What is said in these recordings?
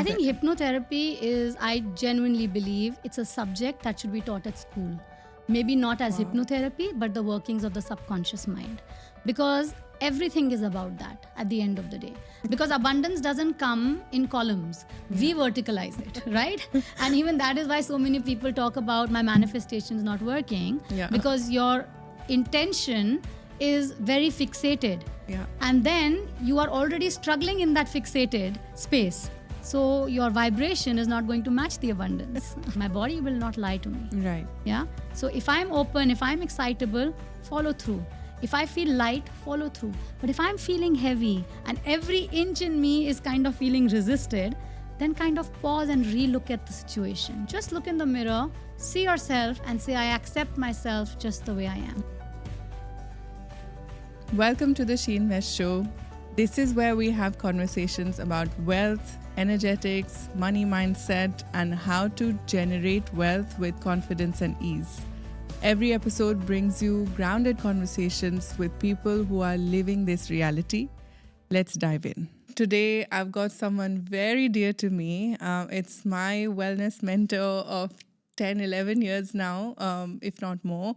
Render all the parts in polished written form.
I think hypnotherapy is, I genuinely believe, it's a subject that should be taught at school. Maybe not as hypnotherapy, but the workings of the subconscious mind. Because everything is about that at the end of the day. Because abundance doesn't come in columns, we verticalize it, right? And even that is why so many people talk about my manifestations not working, because your intention is very fixated. And then you are already struggling in that fixated space. So your vibration is not going to match the abundance. My body will not lie to me. Right. Yeah. So if I'm open, if I'm excitable, follow through. If I feel light, follow through. But if I'm feeling heavy and every inch in me is kind of feeling resisted, then kind of pause and re-look at the situation. Just look in the mirror, see yourself and say, I accept myself just the way I am. Welcome to the She Invest Show. This is where we have conversations about wealth, energetics, money mindset, and how to generate wealth with confidence and ease. Every episode brings you grounded conversations with people who are living this reality. Let's dive in. Today, I've got someone very dear to me. It's my wellness mentor of 10, 11 years now, if not more.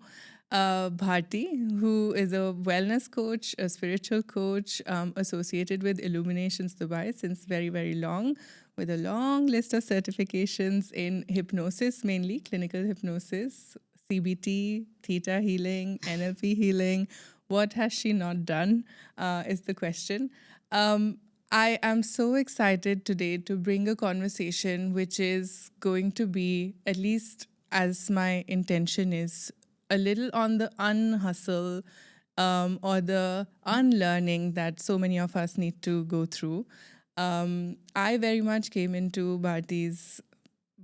Bharti, who is a wellness coach, a spiritual coach, associated with Illuminations Dubai since very, very long, with a long list of certifications in hypnosis, mainly clinical hypnosis, CBT, theta healing, NLP healing. What has she not done is the question. I am so excited today to bring a conversation which is going to be, at least as my intention is, a little on the unhustle or the unlearning that so many of us need to go through. I very much came into Bharti's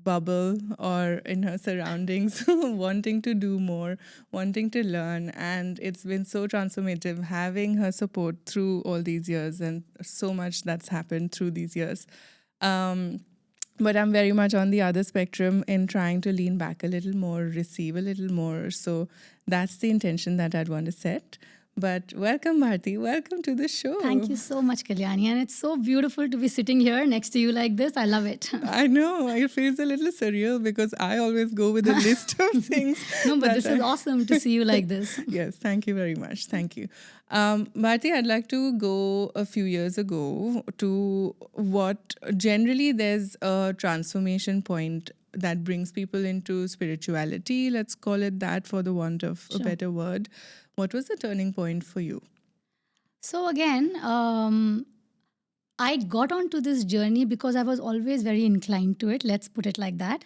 bubble or in her surroundings wanting to do more, wanting to learn, and it's been so transformative having her support through all these years and so much that's happened through these years. But I'm very much on the other spectrum in trying to lean back a little more, receive a little more. So that's the intention that I'd want to set. But welcome, Bharti. Welcome to the show. Thank you so much, Kalyani. And it's so beautiful to be sitting here next to you like this. I love it. I know. It feels a little surreal because I always go with a list of things. No, but this is awesome to see you like this. Yes, thank you very much. Thank you. Bharti, I'd like to go a few years ago to what generally there's a transformation point that brings people into spirituality. Let's call it that for the want of a better word. What was the turning point for you? So again, I got onto this journey because I was always very inclined to it. Let's put it like that.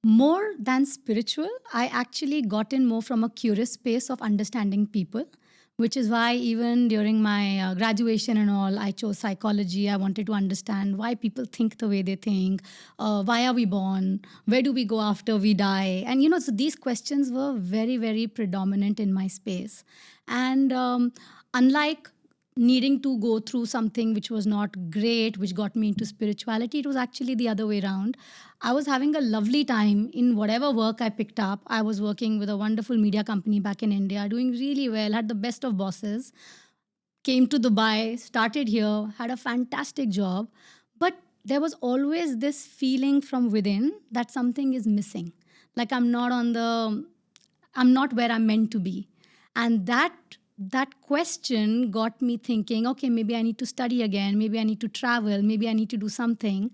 More than spiritual, I actually got in more from a curious space of understanding people, which is why even during my graduation and all, I chose psychology. I wanted to understand why people think the way they think, why are we born, where do we go after we die? And, so these questions were very, very predominant in my space. And unlike needing to go through something which was not great, which got me into spirituality, it was actually the other way around. I was having a lovely time in whatever work I picked up. I was working with a wonderful media company back in India, doing really well, had the best of bosses, came to Dubai, started here, had a fantastic job. But there was always this feeling from within that something is missing. Like I'm not where I'm meant to be. And that question got me thinking, okay, maybe I need to study again, maybe I need to travel, maybe I need to do something.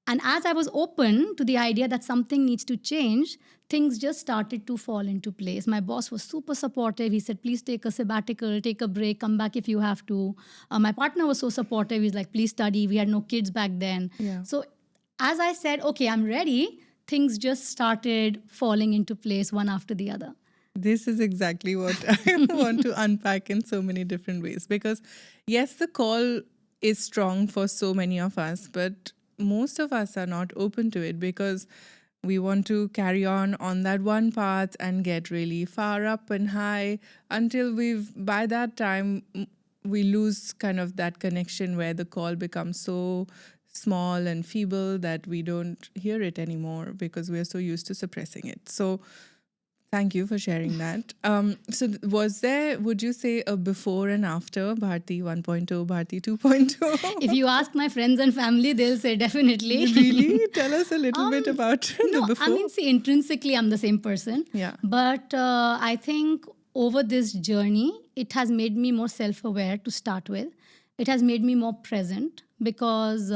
And as I was open to the idea that something needs to change, things just started to fall into place. My boss was super supportive. He said, please take a sabbatical, take a break, come back if you have to. My partner was so supportive. He's like, please study. We had no kids back then. Yeah. So as I said, okay, I'm ready, things just started falling into place one after the other. This is exactly what I want to unpack in so many different ways. Because yes, the call is strong for so many of us, but most of us are not open to it because we want to carry on that one path and get really far up and high until by that time, we lose kind of that connection where the call becomes so small and feeble that we don't hear it anymore because we're so used to suppressing it. So Thank you for sharing that. So, was there, would you say, a before and after Bharti 1.0, Bharti 2.0? If you ask my friends and family, they'll say definitely. Really? Tell us a little bit Um, about the No, before. I mean, see, intrinsically, I'm the same person. Yeah. But I think over this journey, it has made me more self aware to start with. It has made me more present because,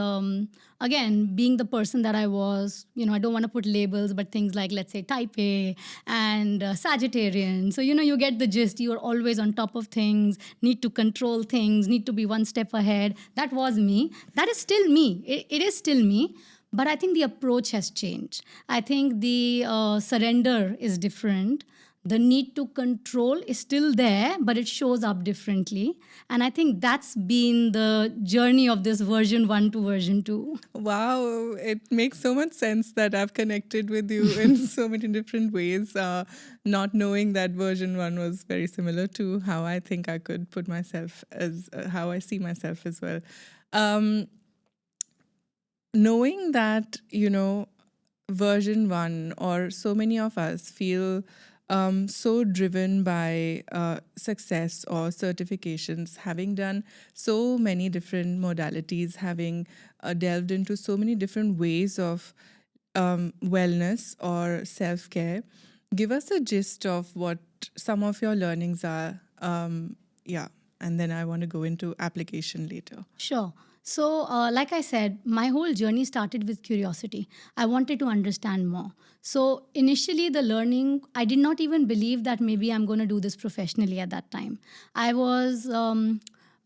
again, being the person that I was, I don't want to put labels, but things like, let's say, type A and Sagittarian. So, you get the gist. You are always on top of things, need to control things, need to be one step ahead. That was me. That is still me. It is still me. But I think the approach has changed. I think the surrender is different. The need to control is still there, but it shows up differently. And I think that's been the journey of this version 1 to version 2. Wow, it makes so much sense that I've connected with you in so many different ways. Not knowing that version 1 was very similar to how I think I could put myself as how I see myself as well. Knowing that, version 1 or so many of us feel so driven by success or certifications, having done so many different modalities, having delved into so many different ways of wellness or self care. Give us a gist of what some of your learnings are. Yeah, and then I want to go into application later. Sure. So, like I said, my whole journey started with curiosity. I wanted to understand more. So, initially, the learning, I did not even believe that maybe I'm going to do this professionally at that time. I was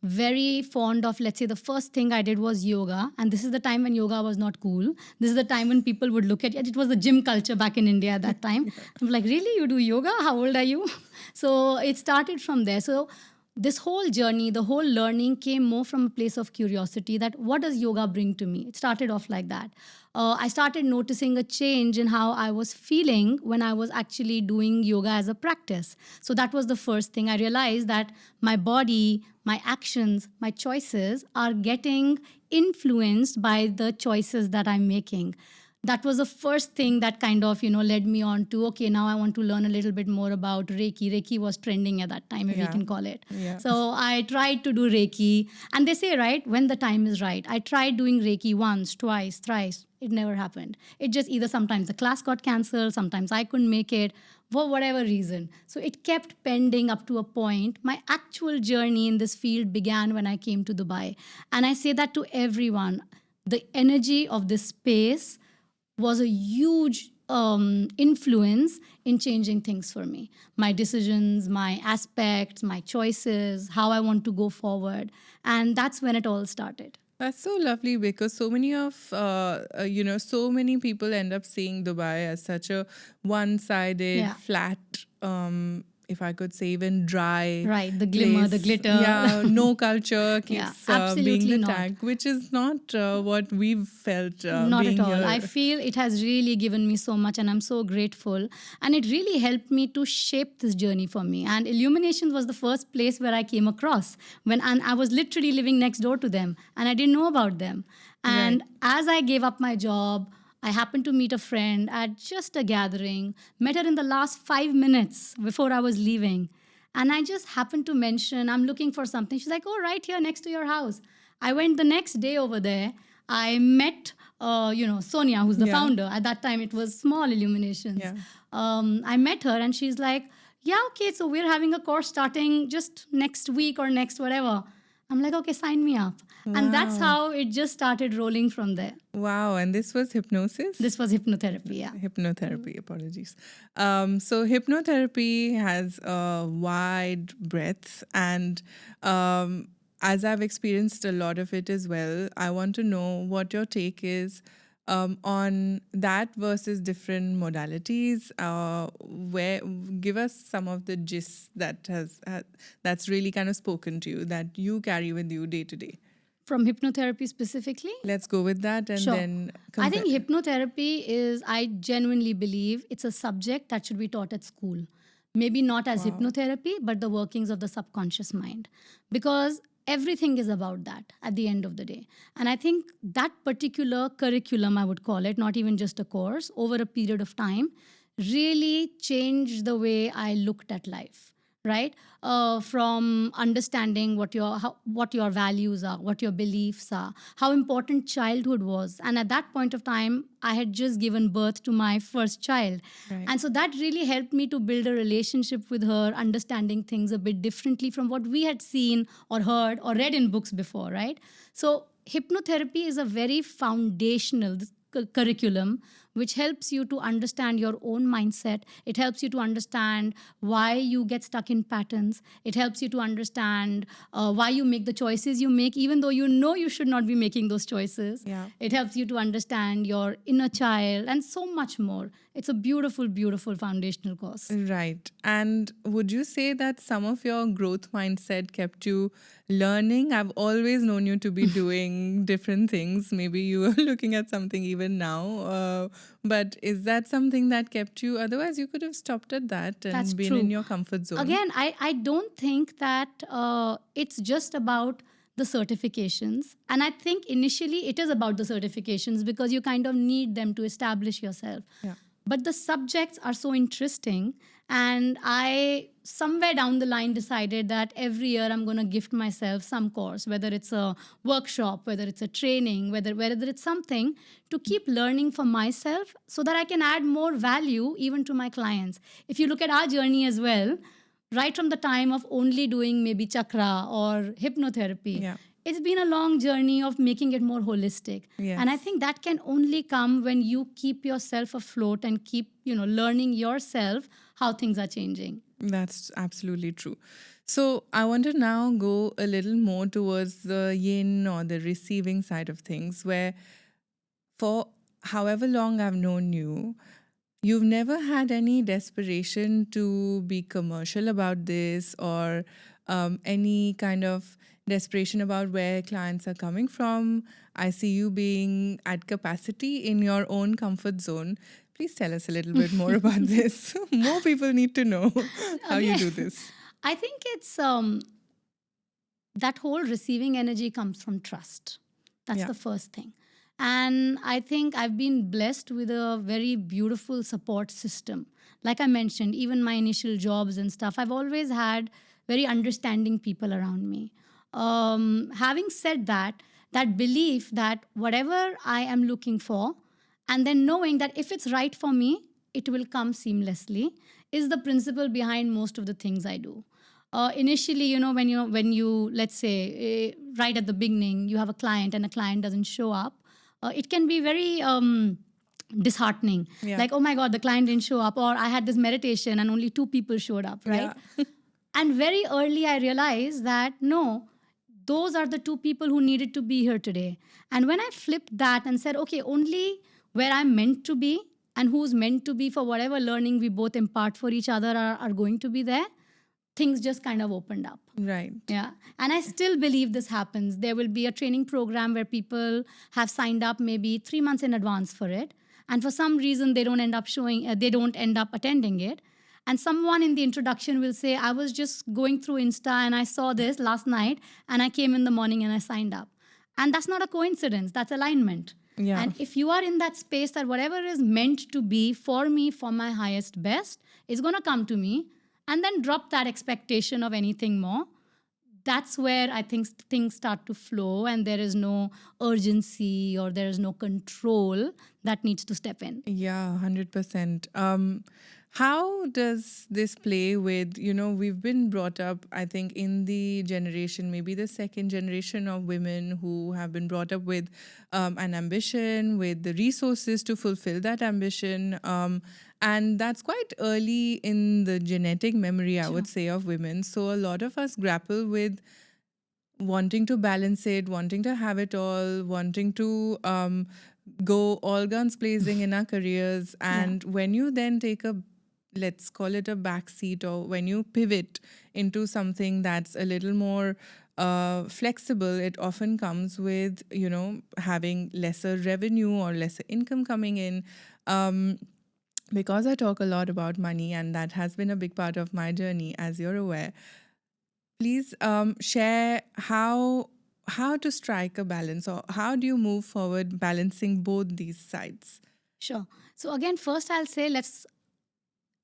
very fond of, let's say, the first thing I did was yoga. And this is the time when yoga was not cool. This is the time when people would look at it. It was the gym culture back in India at that time. I'm like, really? You do yoga? How old are you? So, it started from there. So, this whole journey, the whole learning came more from a place of curiosity that what does yoga bring to me? It started off like that. I started noticing a change in how I was feeling when I was actually doing yoga as a practice. So that was the first thing. I realized that my body, my actions, my choices are getting influenced by the choices that I'm making. That was the first thing that kind of led me on to, okay, now I want to learn a little bit more about Reiki was trending at that time, if we can call it. Yeah. So I tried to do Reiki, and they say, right, when the time is right. I tried doing Reiki once, twice, thrice. It never happened. It just either sometimes the class got canceled, sometimes I couldn't make it for whatever reason. So it kept pending up to a point. My actual journey in this field began when I came to Dubai. And I say that to everyone. The energy of this space was a huge influence in changing things for me. My decisions, my aspects, my choices, how I want to go forward. And that's when it all started. That's so lovely because so many of, so many people end up seeing Dubai as such a one-sided, Yeah. flat, if I could say even dry. Right, the glimmer, the place. glitter. Yeah, no culture Yeah, keeps being absolutely the not. tag, which is not what we've felt Not being at all. here. I feel it has really given me so much, and I'm so grateful. And it really helped me to shape this journey for me. And Illuminations was the first place where I came across and I was literally living next door to them, and I didn't know about them. And as I gave up my job, I happened to meet a friend at just a gathering, met her in the last 5 minutes before I was leaving. And I just happened to mention, I'm looking for something. She's like, oh, right here next to your house. I went the next day over there. I met, Sonia, who's the founder. At that time, it was Small Illuminations. Yeah. I met her and she's like, yeah, okay, so we're having a course starting just next week or next whatever. I'm like, okay, sign me up. And that's how it just started rolling from there. Wow, and this was hypnosis? This was hypnotherapy, yeah. Hypnotherapy, apologies. So hypnotherapy has a wide breadth, and as I've experienced a lot of it as well, I want to know what your take is on that versus different modalities. Where give us some of the gist that that's really kind of spoken to you, that you carry with you day to day. From hypnotherapy specifically? Let's go with that and Sure. then I think hypnotherapy is, I genuinely believe it's a subject that should be taught at school. Maybe not as hypnotherapy, but the workings of the subconscious mind. Because everything is about that at the end of the day. And I think that particular curriculum, I would call it, not even just a course, over a period of time, really changed the way I looked at life. Right, from understanding what your values are, what your beliefs are, how important childhood was, and at that point of time, I had just given birth to my first child, Right. and so that really helped me to build a relationship with her, understanding things a bit differently from what we had seen or heard or read in books before. Right, so hypnotherapy is a very foundational curriculum which helps you to understand your own mindset. It helps you to understand why you get stuck in patterns. It helps you to understand why you make the choices you make, even though you know you should not be making those choices. Yeah. It helps you to understand your inner child and so much more. It's a beautiful, beautiful foundational course. Right. And would you say that some of your growth mindset kept you learning? I've always known you to be doing different things. Maybe you are looking at something even now. But is that something that kept you? Otherwise, you could have stopped at that and That's been in true. your comfort zone. Again, I don't think that it's just about the certifications. And I think initially it is about the certifications because you kind of need them to establish yourself. Yeah. But the subjects are so interesting. And I, somewhere down the line, decided that every year I'm going to gift myself some course, whether it's a workshop, whether it's a training, whether it's something to keep learning for myself so that I can add more value even to my clients. If you look at our journey as well, right from the time of only doing maybe chakra or hypnotherapy, Yeah. it's been a long journey of making it more holistic. Yes. And I think that can only come when you keep yourself afloat and keep, learning yourself how things are changing. That's absolutely true. So I want to now go a little more towards the yin or the receiving side of things, where for however long I've known you, you've never had any desperation to be commercial about this or any kind of desperation about where clients are coming from. I see you being at capacity in your own comfort zone. Please tell us a little bit more about this. More people need to know how you do this. I think it's that whole receiving energy comes from trust. That's Yeah. the first thing. And I think I've been blessed with a very beautiful support system. Like I mentioned, even my initial jobs and stuff, I've always had very understanding people around me. Having said that, that belief that whatever I am looking for, and then knowing that if it's right for me, it will come seamlessly, is the principle behind most of the things I do. Initially, when you let's say right at the beginning, you have a client and a client doesn't show up, it can be very disheartening. Yeah. Like, oh my God, the client didn't show up, or I had this meditation and only 2 people showed up, right? Yeah. And very early, I realized that no, those are the 2 people who needed to be here today. And when I flipped that and said, okay, only where I'm meant to be and who's meant to be for whatever learning we both impart for each other are going to be there, things just kind of opened up. Right. Yeah. And I still believe this happens. There will be a training program where people have signed up maybe 3 months in advance for it. And for some reason, they don't end up attending it. And someone in the introduction will say, I was just going through Insta and I saw this last night and I came in the morning and I signed up. And that's not a coincidence, that's alignment. Yeah. And if you are in that space that whatever is meant to be for me, for my highest best, is going to come to me, and then drop that expectation of anything more, that's where I think things start to flow and there is no urgency or there is no control that needs to step in. Yeah, 100%. How does this play with, we've been brought up, I think, in the generation, maybe the second generation of women who have been brought up with an ambition, with the resources to fulfill that ambition. And that's quite early in the genetic memory, I would say, of women. So a lot of us grapple with wanting to balance it, wanting to have it all, wanting to go all guns blazing in our careers. And when you then take let's call it a backseat, or when you pivot into something that's a little more flexible, it often comes with, having lesser revenue or lesser income coming in. Because I talk a lot about money, and that has been a big part of my journey, as you're aware. Please share how to strike a balance, or how do you move forward balancing both these sides? Sure. So again, first I'll say let's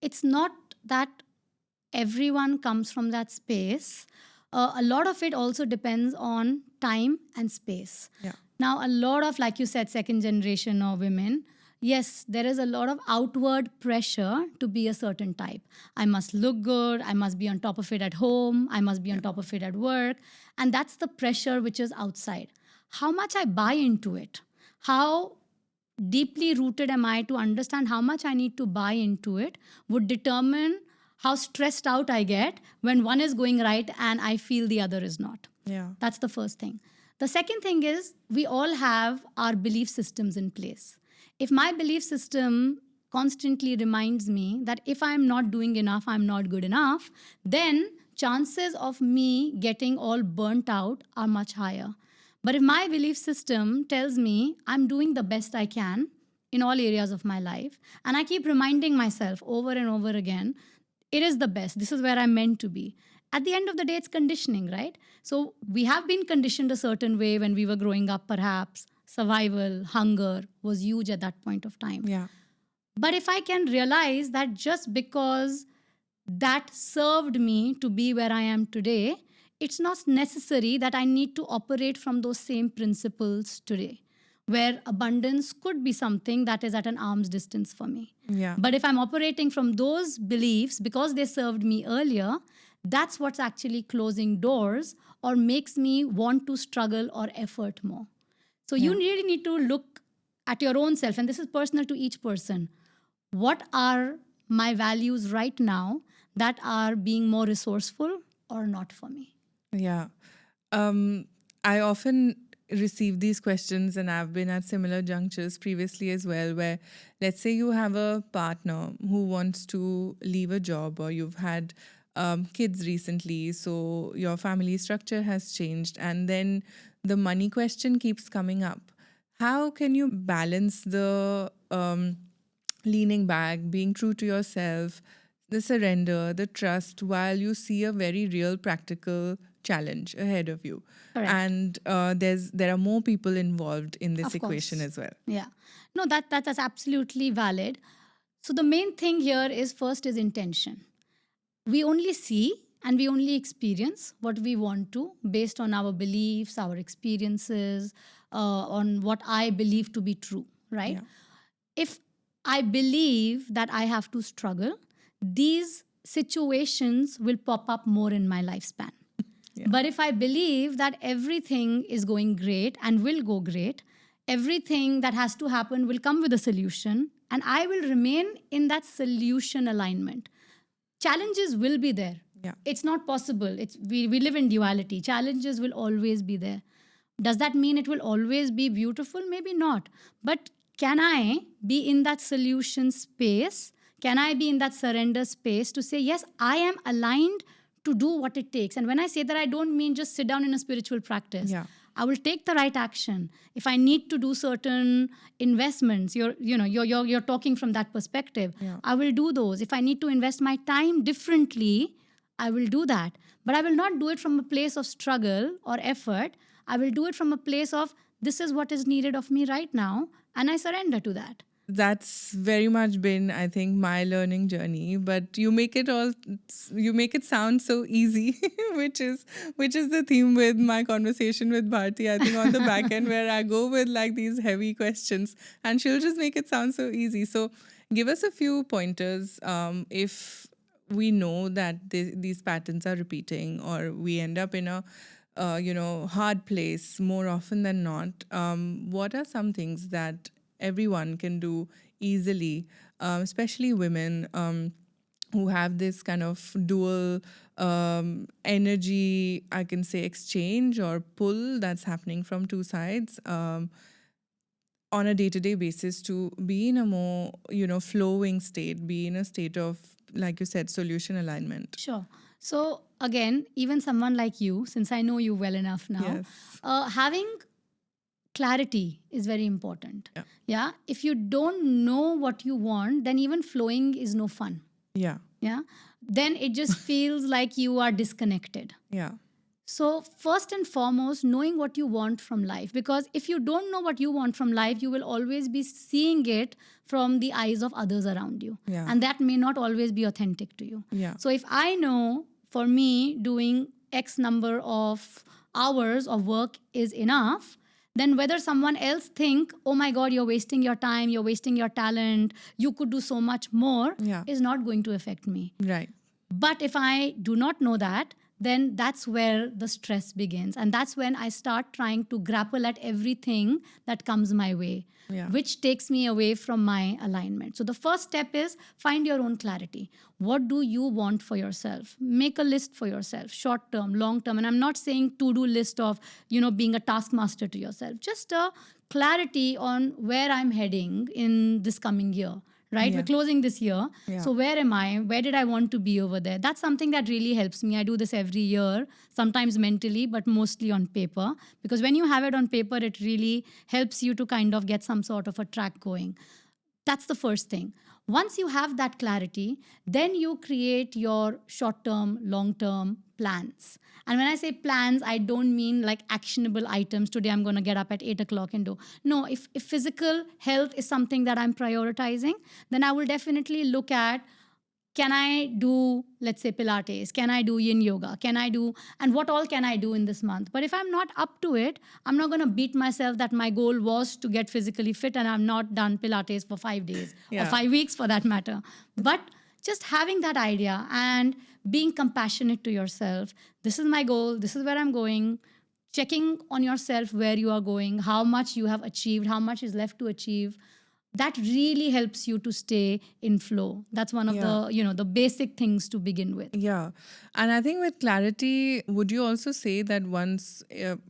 it's not that everyone comes from that space. A lot of it also depends on time and space. Yeah. Now, a lot of, like you said, second generation or women, yes, there is a lot of outward pressure to be a certain type. I must look good, I must be on top of it at home, I must be on top of it at work. And that's the pressure which is outside. How much I buy into it, how deeply rooted am I to understand how much I need to buy into it, would determine how stressed out I get when one is going right and I feel the other is not. Yeah. That's the first thing. The second thing is we all have our belief systems in place. If my belief system constantly reminds me that if I'm not doing enough, I'm not good enough, then chances of me getting all burnt out are much higher. But if my belief system tells me I'm doing the best I can in all areas of my life, and I keep reminding myself over and over again, it is the best, this is where I'm meant to be. At the end of the day, it's conditioning, right? So we have been conditioned a certain way when we were growing up, perhaps. Survival, hunger was huge at that point of time. Yeah. But if I can realize that just because that served me to be where I am today, it's not necessary that I need to operate from those same principles today, where abundance could be something that is at an arm's distance for me. Yeah. But if I'm operating from those beliefs because they served me earlier, that's what's actually closing doors or makes me want to struggle or effort more. So you really need to look at your own self, and this is personal to each person. What are my values right now that are being more resourceful or not for me? Yeah. I often receive these questions, and I've been at similar junctures previously as well, where let's say you have a partner who wants to leave a job, or you've had kids recently, so your family structure has changed, and then the money question keeps coming up. How can you balance the leaning back, being true to yourself, the surrender, the trust, while you see a very real practical challenge ahead of you? Correct. And there are more people involved in this Of equation course. as well. Yeah. No, that's absolutely valid. So the main thing here is first is intention. We only see and we only experience what we want to based on our beliefs, our experiences, on what I believe to be true, right? Yeah. If I believe that I have to struggle, these situations will pop up more in my lifespan. Yeah. But if I believe that everything is going great and will go great, everything that has to happen will come with a solution, and I will remain in that solution alignment. Challenges will be there. Yeah. It's not possible. We live in duality. Challenges will always be there. Does that mean it will always be beautiful? Maybe not. But can I be in that solution space? Can I be in that surrender space to say, yes, I am aligned to do what it takes? And when I say that, I don't mean just sit down in a spiritual practice. Yeah. I will take the right action. If I need to do certain investments, you're talking from that perspective. Yeah. I will do those. If I need to invest my time differently, I will do that. But I will not do it from a place of struggle or effort. I will do it from a place of this is what is needed of me right now, and I surrender to that. That's very much been, I think, my learning journey. But you make it sound so easy, which is the theme with my conversation with Bharti. I think on the back end, where I go with like these heavy questions, and she'll just make it sound so easy. So give us a few pointers if we know that these patterns are repeating, or we end up in a hard place more often than not. What are some things that everyone can do easily, especially women who have this kind of dual energy, I can say, exchange or pull that's happening from two sides on a day-to-day basis, to be in a more, flowing state, be in a state of, like you said, solution alignment? Sure. So again, even someone like you, since I know you well enough now, Yes. having clarity is very important. Yeah. Yeah. If you don't know what you want, then even flowing is no fun. Yeah. Yeah. Then it just feels like you are disconnected. Yeah. So, first and foremost, knowing what you want from life. Because if you don't know what you want from life, you will always be seeing it from the eyes of others around you. Yeah. And that may not always be authentic to you. Yeah. So, if I know for me doing X number of hours of work is enough, then whether someone else think, oh my God, you're wasting your time, you're wasting your talent, you could do so much more, Yeah. is not going to affect me. Right. But if I do not know that, then that's where the stress begins. And that's when I start trying to grapple at everything that comes my way, Yeah. which takes me away from my alignment. So the first step is find your own clarity. What do you want for yourself? Make a list for yourself, short term, long term. And I'm not saying to-do list of, being a taskmaster to yourself. Just a clarity on where I'm heading in this coming year. Right? Yeah. We're closing this year. Yeah. So where am I? Where did I want to be over there? That's something that really helps me. I do this every year, sometimes mentally, but mostly on paper. Because when you have it on paper, it really helps you to kind of get some sort of a track going. That's the first thing. Once you have that clarity, then you create your short term, long term plans. And when I say plans, I don't mean like actionable items. Today I'm going to get up at 8 o'clock and do. No, if physical health is something that I'm prioritizing, then I will definitely look at, can I do, let's say, Pilates? Can I do yin yoga? Can I do, and what all can I do in this month? But if I'm not up to it, I'm not going to beat myself that my goal was to get physically fit and I've not done Pilates for 5 days Yeah. or 5 weeks for that matter. But just having that idea and being compassionate to yourself. This is my goal. This is where I'm going. Checking on yourself where you are going, how much you have achieved, how much is left to achieve. That really helps you to stay in flow. That's one of Yeah. the basic things to begin with. Yeah. And I think with clarity, would you also say that once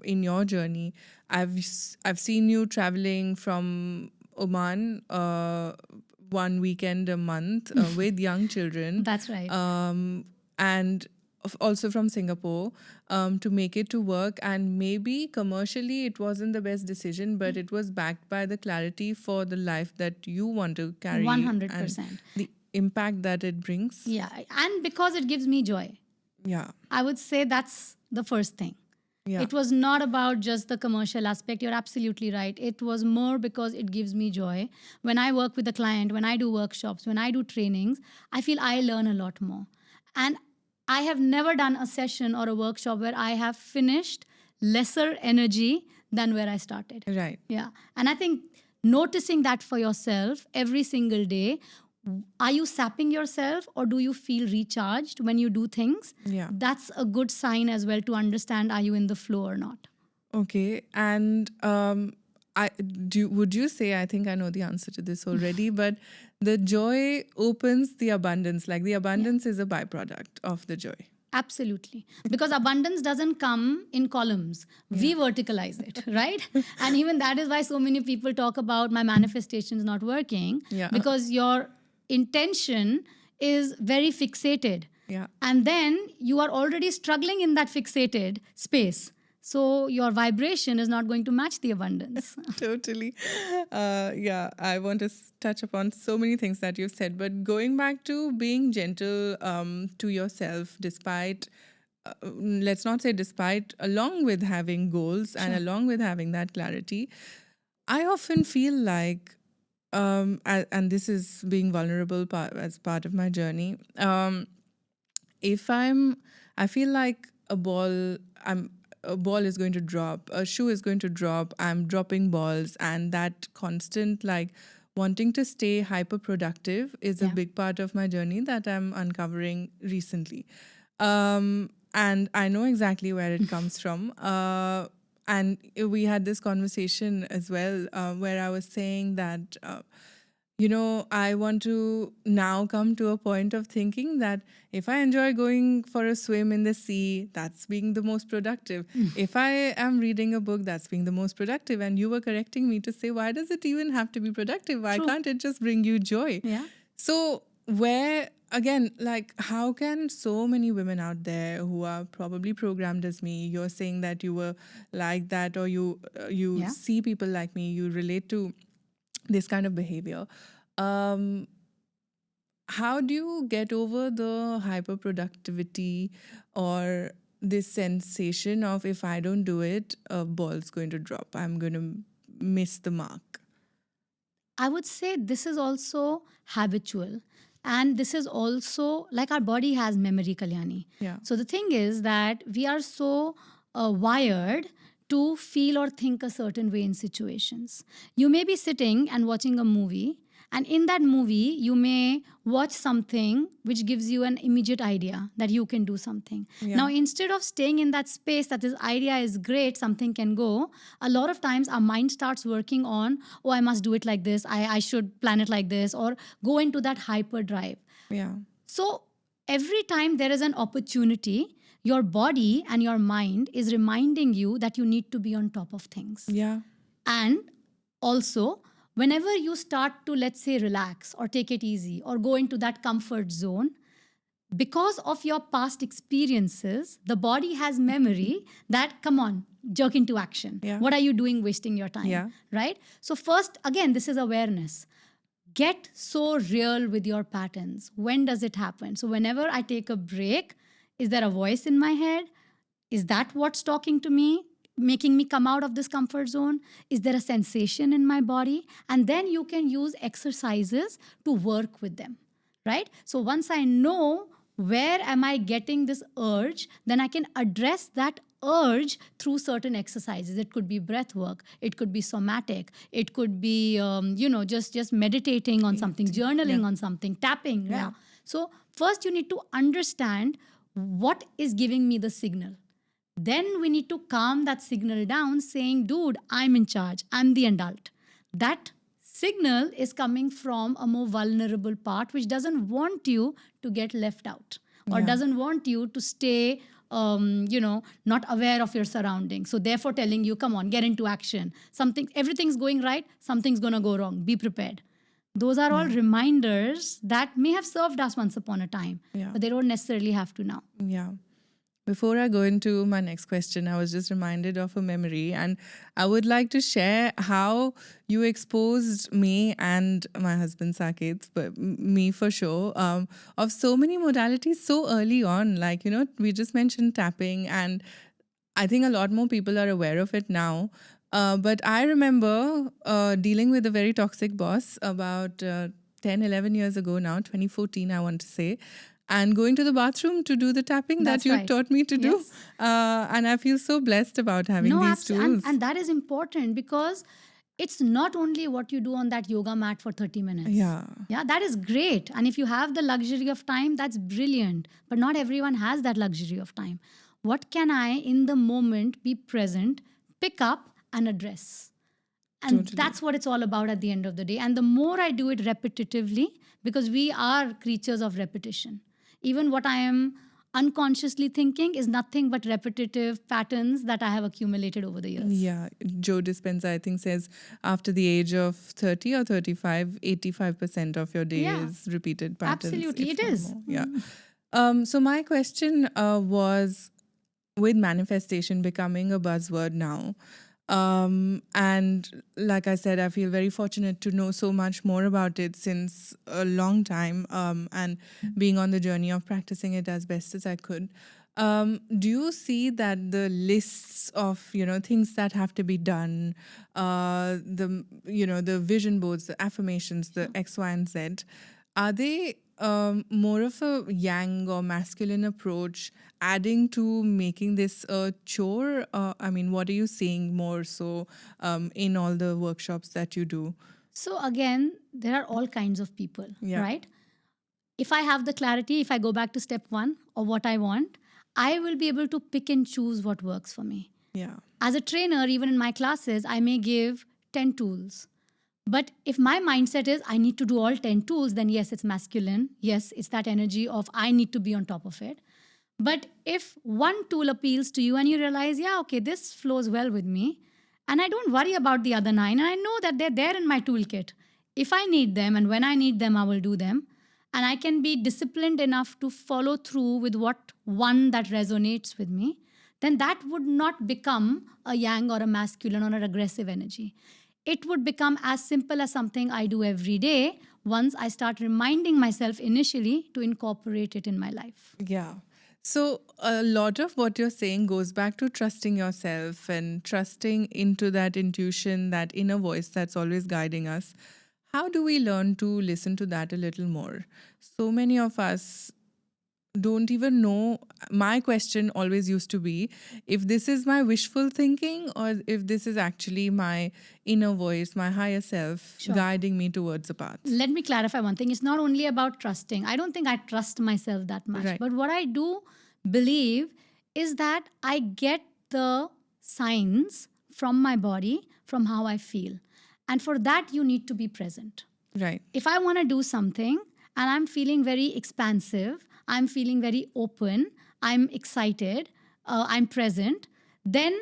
in your journey, I've seen you traveling from Oman one weekend a month with young children. That's right. And also from Singapore to make it to work. And maybe commercially it wasn't the best decision, but it was backed by the clarity for the life that you want to carry. 100%. And the impact that it brings. Yeah. And because it gives me joy. Yeah. I would say that's the first thing. Yeah. It was not about just the commercial aspect. You're absolutely right. It was more because it gives me joy. When I work with a client, when I do workshops, when I do trainings, I feel I learn a lot more. And I have never done a session or a workshop where I have finished lesser energy than where I started. Right. Yeah. And I think noticing that for yourself every single day, are you sapping yourself or do you feel recharged when you do things? Yeah. That's a good sign as well to understand, are you in the flow or not? Okay. And would you say, I think I know the answer to this already, but the joy opens the abundance. Like the abundance is a byproduct of the joy. Absolutely. Because abundance doesn't come in columns. We verticalize it, right? And even that is why so many people talk about my manifestations not working. Yeah. Because your intention is very fixated. Yeah. And then you are already struggling in that fixated space. So your vibration is not going to match the abundance. Totally. Yeah, I want to touch upon so many things that you've said, but going back to being gentle to yourself, despite, let's not say despite, along with having goals and along with having that clarity, I often feel like, and this is being vulnerable as part of my journey, I feel like a ball is going to drop, a shoe is going to drop, I'm dropping balls, and that constant like wanting to stay hyper productive is a big part of my journey that I'm uncovering recently. And I know exactly where it comes from. And we had this conversation as well where I was saying that I want to now come to a point of thinking that if I enjoy going for a swim in the sea, that's being the most productive. If I am reading a book, that's being the most productive. And you were correcting me to say, why does it even have to be productive? Why can't it just bring you joy? Yeah. So again, like, how can so many women out there who are probably programmed as me, you're saying that you were like that, or you see people like me, you relate to this kind of behavior. How do you get over the hyperproductivity, or this sensation of if I don't do it, a ball's going to drop. I'm going to miss the mark. I would say this is also habitual. And this is also like our body has memory, Kalyani. Yeah. So the thing is that we are so wired to feel or think a certain way in situations. You may be sitting and watching a movie, and in that movie, you may watch something which gives you an immediate idea that you can do something. Yeah. Now, instead of staying in that space that this idea is great, something can go, a lot of times our mind starts working on, oh, I must do it like this, I should plan it like this, or go into that hyperdrive. Yeah. So every time there is an opportunity, your body and your mind is reminding you that you need to be on top of things. Yeah. And also, whenever you start to, let's say, relax or take it easy or go into that comfort zone, because of your past experiences, the body has memory that, come on, jerk into action. Yeah. What are you doing wasting your time? Yeah. Right? So, first, again, this is awareness. Get so real with your patterns. When does it happen? So, whenever I take a break, is there a voice in my head? Is that what's talking to me, making me come out of this comfort zone? Is there a sensation in my body? And then you can use exercises to work with them, right? So once I know where am I getting this urge, then I can address that urge through certain exercises. It could be breath work, it could be somatic, it could be just meditating on something, journaling on something, tapping. Yeah. So first you need to understand what is giving me the signal. Then we need to calm that signal down, saying, dude, I'm in charge, I'm the adult. That signal is coming from a more vulnerable part which doesn't want you to get left out or doesn't want you to stay not aware of your surroundings. So therefore telling you, come on, get into action. Everything's going right, something's going to go wrong. Be prepared. Those are all reminders that may have served us once upon a time, but they don't necessarily have to now. Yeah. Before I go into my next question, I was just reminded of a memory, and I would like to share how you exposed me and my husband Saket, but me for sure, of so many modalities so early on. Like, we just mentioned tapping, and I think a lot more people are aware of it now. But I remember dealing with a very toxic boss about 10, 11 years ago now, 2014, I want to say. And going to the bathroom to do the tapping That's that you right. taught me to do. Yes. And I feel so blessed about having these tools. And that is important because it's not only what you do on that yoga mat for 30 minutes. Yeah. Yeah, that is great. And if you have the luxury of time, that's brilliant. But not everyone has that luxury of time. What can I, in the moment, be present, pick up and address? And Totally. that's what it's all about at the end of the day. And the more I do it repetitively, because we are creatures of repetition. Even what I am unconsciously thinking is nothing but repetitive patterns that I have accumulated over the years. Yeah. Joe Dispenza, I think, says after the age of 30 or 35, 85% of your day is repeated patterns. Absolutely, if it not is. more. Yeah. So my question was, with manifestation becoming a buzzword now, and like I said, I feel very fortunate to know so much more about it since a long time, and being on the journey of practicing it as best as I could. Do you see that the lists of things that have to be done, the vision boards, the affirmations, the X, Y, and Z, are they more of a yang or masculine approach, adding to making this a chore? I mean, what are you seeing more so in all the workshops that you do? So again, there are all kinds of people, Yeah. right? If I have the clarity, if I go back to step one of what I want, I will be able to pick and choose what works for me. Yeah. As a trainer, even in my classes, I may give 10 tools. But if my mindset is I need to do all 10 tools, then yes, it's masculine. Yes, it's that energy of I need to be on top of it. But if one tool appeals to you and you realize, yeah, okay, this flows well with me, and I don't worry about the other 9, and I know that they're there in my toolkit. If I need them and when I need them, I will do them. And I can be disciplined enough to follow through with what one that resonates with me, then that would not become a yang or a masculine or an aggressive energy. It would become as simple as something I do every day once I start reminding myself initially to incorporate it in my life. Yeah. So, a lot of what you're saying goes back to trusting yourself and trusting into that intuition, that inner voice that's always guiding us. How do we learn to listen to that a little more? So many of us don't even know. My question always used to be if this is my wishful thinking or if this is actually my inner voice, my higher self Sure. guiding me towards a path. Let me clarify one thing. It's not only about trusting. I don't think I trust myself that much. Right. But what I do believe is that I get the signs from my body, from how I feel. And for that, you need to be present. Right. If I want to do something and I'm feeling very expansive, I'm feeling very open, I'm excited, I'm present, then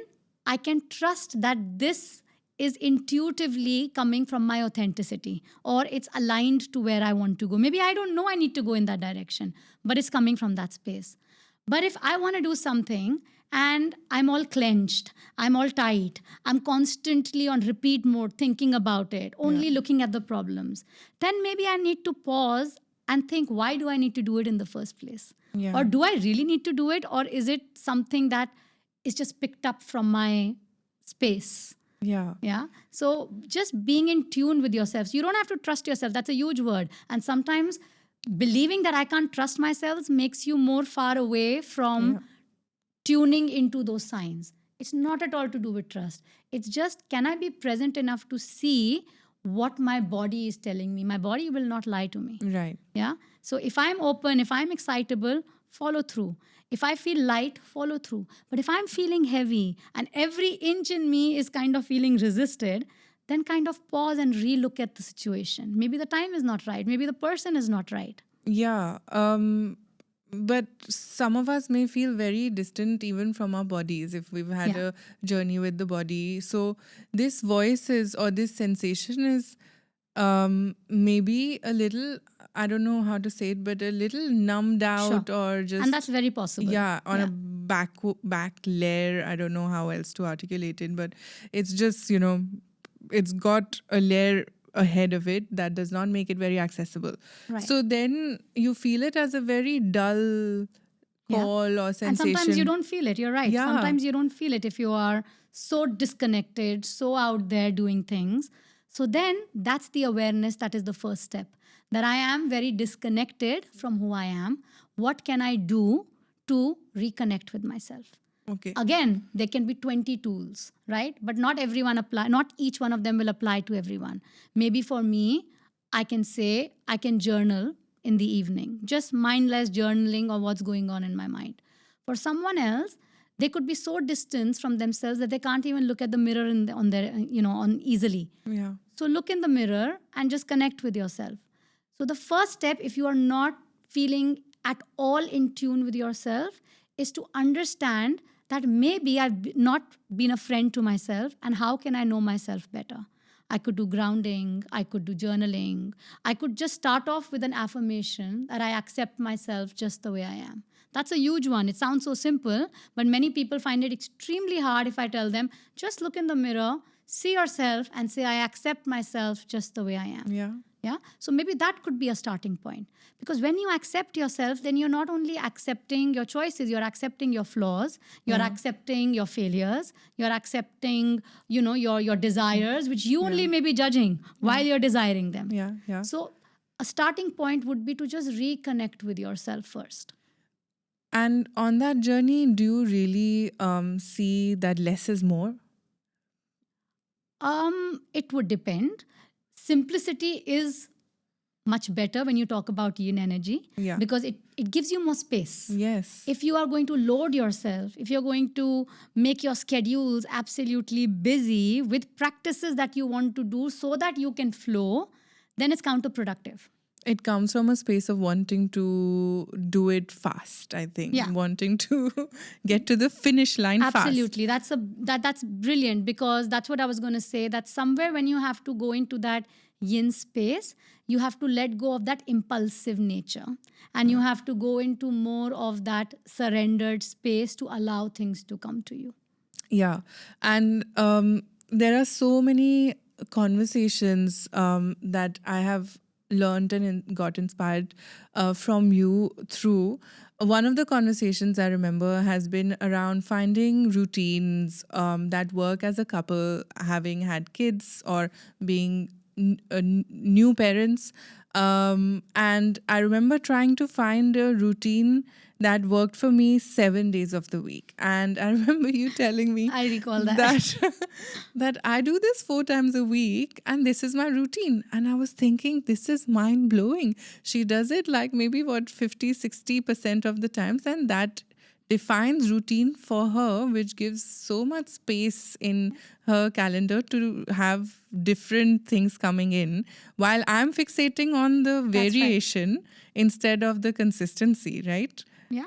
I can trust that this is intuitively coming from my authenticity or it's aligned to where I want to go. Maybe I don't know I need to go in that direction, but it's coming from that space. But if I want to do something and I'm all clenched, I'm all tight, I'm constantly on repeat mode thinking about it, only looking at the problems, then maybe I need to pause and think, why do I need to do it in the first place? Yeah. Or do I really need to do it? Or is it something that is just picked up from my space? Yeah. Yeah. So just being in tune with yourself. You don't have to trust yourself. That's a huge word. And sometimes believing that I can't trust myself makes you more far away from Yeah. tuning into those signs. It's not at all to do with trust. It's just, can I be present enough to see what my body is telling me? My body will not lie to me. Right. Yeah. So if I'm open, if I'm excitable, follow through. If I feel light, follow through. But if I'm feeling heavy and every inch in me is kind of feeling resisted, then kind of pause and relook at the situation. Maybe the time is not right. Maybe the person is not right. Yeah. But some of us may feel very distant even from our bodies if we've had Yeah. a journey with the body. So this voice is, or this sensation is maybe a little, I don't know how to say it, but a little numbed out or just. And that's very possible. Yeah, on a back layer. I don't know how else to articulate it, but it's just, it's got a layer ahead of it that does not make it very accessible. Right. So then you feel it as a very dull call or sensation. And sometimes you don't feel it. You're right. Yeah. Sometimes you don't feel it if you are so disconnected, so out there doing things. So then that's the awareness that is the first step. That I am very disconnected from who I am. What can I do to reconnect with myself? Okay. Again, there can be 20 tools, right? But not each one of them will apply to everyone. Maybe for me, I can say I can journal in the evening, just mindless journaling of what's going on in my mind. For someone else, they could be so distant from themselves that they can't even look at the mirror on easily. Yeah. So look in the mirror and just connect with yourself. So the first step, if you are not feeling at all in tune with yourself, is to understand that maybe I've not been a friend to myself, and how can I know myself better? I could do grounding, I could do journaling, I could just start off with an affirmation that I accept myself just the way I am. That's a huge one. It sounds so simple, but many people find it extremely hard if I tell them, just look in the mirror, see yourself, and say, I accept myself just the way I am. Yeah. Yeah. So maybe that could be a starting point. Because when you accept yourself, then you're not only accepting your choices, you're accepting your flaws, you're accepting your failures, you're accepting, your desires, which you only may be judging while you're desiring them. Yeah. Yeah. So a starting point would be to just reconnect with yourself first. And on that journey, do you really see that less is more? It would depend. Simplicity is much better when you talk about yin energy, Yeah. because it gives you more space. Yes. If you are going to load yourself, if you're going to make your schedules absolutely busy with practices that you want to do so that you can flow, then it's counterproductive. It comes from a space of wanting to do it fast, I think. Yeah. Wanting to get to the finish line Absolutely. That's brilliant, because that's what I was going to say, that somewhere when you have to go into that yin space, you have to let go of that impulsive nature, and you have to go into more of that surrendered space to allow things to come to you. Yeah. And there are so many conversations that I have learned and got inspired from you through. One of the conversations I remember has been around finding routines that work as a couple, having had kids or being new parents. And I remember trying to find a routine that worked for me 7 days of the week. And I remember you telling me I recall that. that I do this 4 times a week and this is my routine. And I was thinking, this is mind blowing. She does it like maybe 50-60% of the times, and that defines routine for her, which gives so much space in her calendar to have different things coming in, while I'm fixating on the right. variation instead of the consistency, right? Yeah.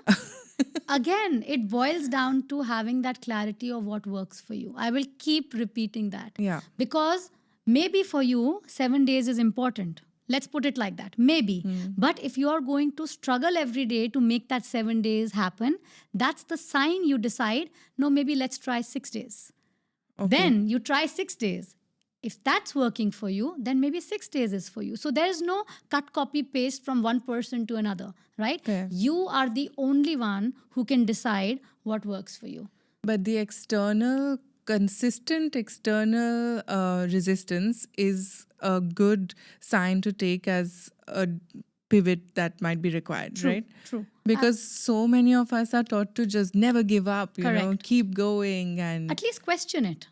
Again, it boils down to having that clarity of what works for you. I will keep repeating that. Yeah. Because maybe for you, 7 days is important. Let's put it like that. Maybe. But if you are going to struggle every day to make that 7 days happen, that's the sign you decide, no, maybe let's try 6 days. Then you try 6 days. If that's working for you, then maybe 6 days is for you. So there is no cut, copy, paste from one person to another, right? Fair. You are the only one who can decide what works for you. But the consistent external resistance is a good sign to take as a pivot that might be required, right? True. Because so many of us are taught to just never give up, Correct. keep going. And At least question it.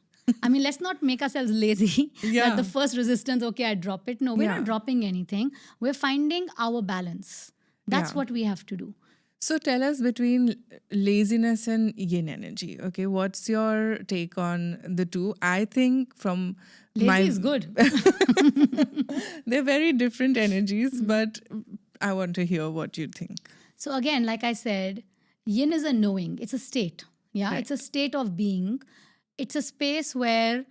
I mean, let's not make ourselves lazy. Yeah. That the first resistance, okay, I drop it. No, we're Yeah. not dropping anything. We're finding our balance. That's Yeah. what we have to do. So tell us, between laziness and yin energy, okay, what's your take on the two? I think from Lazy is good. they're very different energies, but I want to hear what you think. So again, like I said, yin is a knowing. It's a state. Yeah, Right. it's a state of being. It's a space where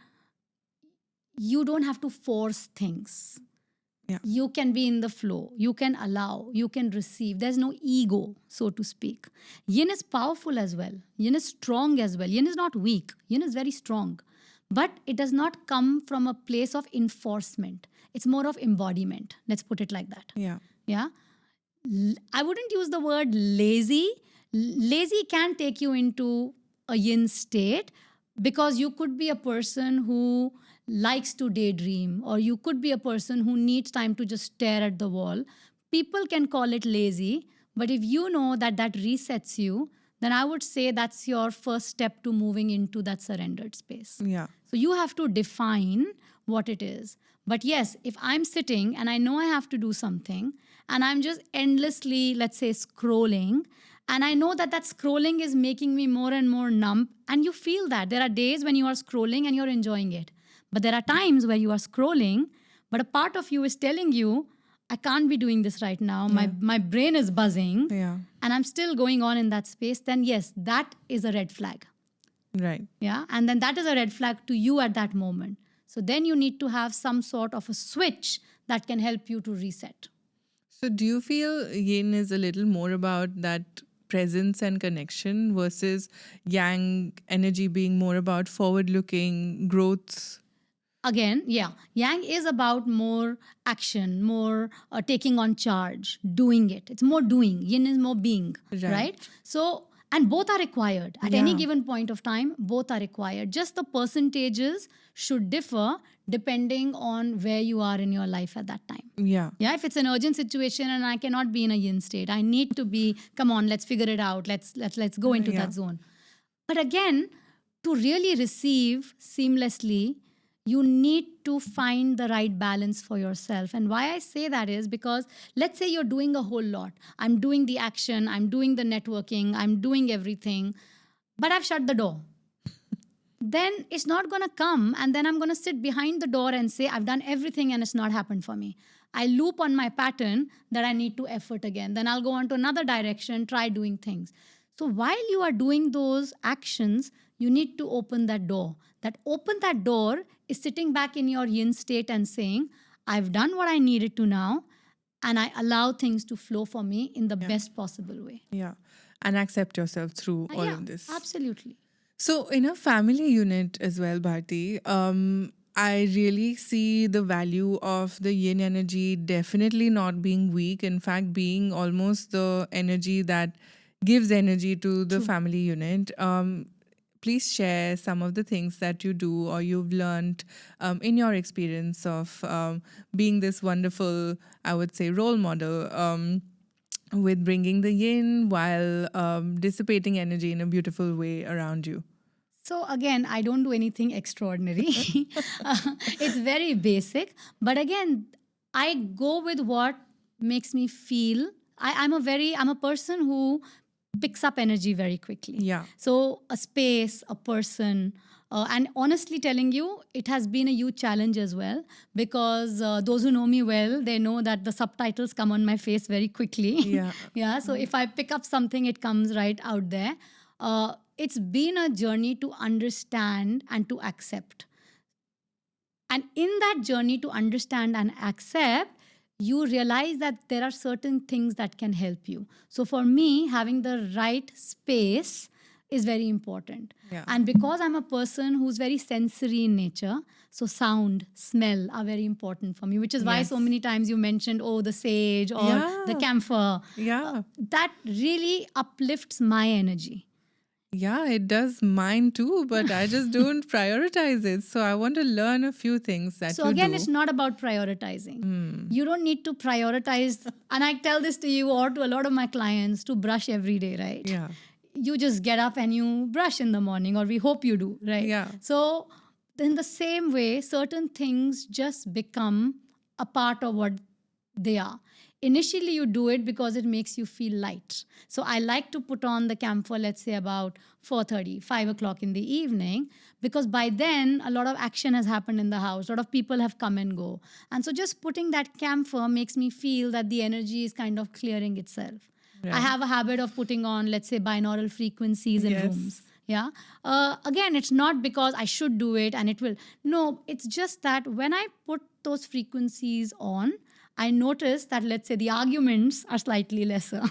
you don't have to force things. Yeah. You can be in the flow. You can allow. You can receive. There's no ego, so to speak. Yin is powerful as well. Yin is strong as well. Yin is not weak. Yin is very strong. But it does not come from a place of enforcement. It's more of embodiment. Let's put it like that. Yeah. Yeah. I wouldn't use the word lazy. Lazy can take you into a yin state, because you could be a person who likes to daydream, or you could be a person who needs time to just stare at the wall. People can call it lazy, but if you know that that resets you, then I would say that's your first step to moving into that surrendered space. Yeah. So you have to define what it is. But yes, if I'm sitting and I know I have to do something and I'm just endlessly, let's say, scrolling, and I know that that scrolling is making me more and more numb, and you feel that. There are days when you are scrolling and you're enjoying it. But there are times where you are scrolling, but a part of you is telling you, I can't be doing this right now. My brain is buzzing, Yeah. and I'm still going on in that space. Then yes, that is a red flag. Right. Yeah. And then that is a red flag to you at that moment. So then you need to have some sort of a switch that can help you to reset. So do you feel yin is a little more about that presence and connection versus yang energy being more about forward looking growth? Again, yeah, yang is about more action, more taking on charge, doing it. It's more doing. Yin is more being, right? So, and both are required at any Yeah. given point of time. Both are required. Just the percentages should differ depending on where you are in your life at that time. Yeah. Yeah, if it's an urgent situation and I cannot be in a yin state, I need to be, come on, let's figure it out. Let's go into Yeah. that zone. But again, to really receive seamlessly, you need to find the right balance for yourself. And why I say that is because let's say you're doing a whole lot. I'm doing the action, I'm doing the networking, I'm doing everything, but I've shut the door. Then it's not going to come, and then I'm going to sit behind the door and say, I've done everything and it's not happened for me. I loop on my pattern that I need to effort again. Then I'll go on to another direction, try doing things. So while you are doing those actions, you need to open that door. Open that door is sitting back in your yin state and saying, I've done what I needed to now, and I allow things to flow for me in the best possible way. Yeah. And accept yourself through all Yeah, of this. absolutely. So in a family unit as well, Bharti, I really see the value of the yin energy definitely not being weak. In fact, being almost the energy that gives energy to the True. family unit. Please share some of the things that you do or you've learned in your experience of being this wonderful, I would say, role model with bringing the yin while dissipating energy in a beautiful way around you. So again, I don't do anything extraordinary. It's very basic. But again, I go with what makes me feel. I'm a person who picks up energy very quickly. Yeah. So a space, a person, and honestly telling you, it has been a huge challenge as well, because those who know me well, they know that the subtitles come on my face very quickly. Yeah. Yeah. So if I pick up something, it comes right out there. It's been a journey to understand and to accept. And in that journey to understand and accept, you realize that there are certain things that can help you. So for me, having the right space is very important. Yeah. And because I'm a person who's very sensory in nature, so sound, smell are very important for me, which is why so Yes. many times you mentioned, oh, the sage or the Yeah. camphor. Yeah. That really uplifts my energy. Yeah, it does mine too, but I just don't prioritize it. So I want to learn a few things that So you again, do. it's not about prioritizing. You don't need to prioritize. And I tell this to you or to a lot of my clients to brush every day, right? Yeah. You just get up and you brush in the morning, or we hope you do, right? Yeah. So in the same way, certain things just become a part of what they are. Initially, you do it because it makes you feel light. So I like to put on the camphor, let's say about 4:30, 5 o'clock in the evening, because by then a lot of action has happened in the house. A lot of people have come and go. And so just putting that camphor makes me feel that the energy is kind of clearing itself. I Right. have a habit of putting on, let's say, binaural frequencies in Yes. rooms. Yeah. Again, it's not because I should do it and it will. No, it's just that when I put those frequencies on, I notice that, let's say, the arguments are slightly lesser.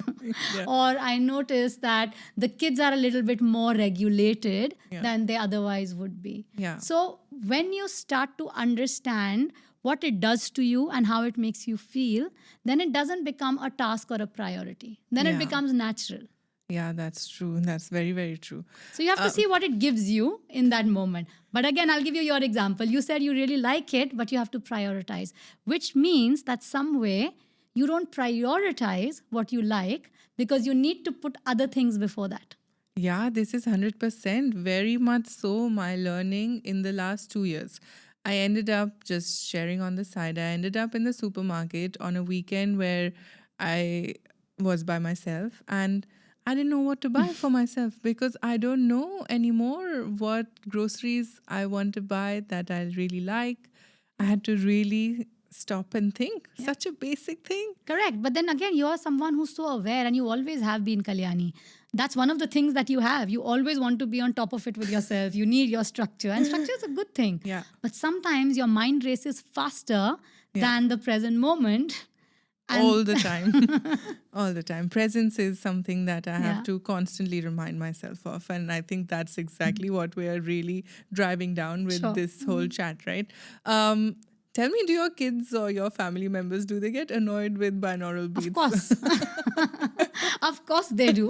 Yeah. Or I notice that the kids are a little bit more regulated Yeah. than they otherwise would be. Yeah. So when you start to understand what it does to you and how it makes you feel, then it doesn't become a task or a priority. Then it Yeah. becomes natural. Yeah, that's true. That's very, very true. So you have to see what it gives you in that moment. But again, I'll give you your example. You said you really like it, but you have to prioritize, which means that some way you don't prioritize what you like because you need to put other things before that. Yeah, this is 100% very much so my learning in the last 2 years. I ended up just sharing on the side. I ended up in the supermarket on a weekend where I was by myself and I didn't know what to buy for myself because I don't know anymore what groceries I want to buy that I really like. I had to really stop and think. Such a basic thing. Correct. But then again, you're someone who's so aware and you always have been, Kalyani. That's one of the things that you have. You always want to be on top of it with yourself. You need your structure, and structure is a good thing. Yeah. But sometimes your mind races faster than the present moment. And All the time. All the time. Presence is something that I have Yeah. to constantly remind myself of. And I think that's exactly what we are really driving down with Sure. this whole chat, right? Tell me, do your kids or your family members, do they get annoyed with binaural beats? Of course. Of course they do.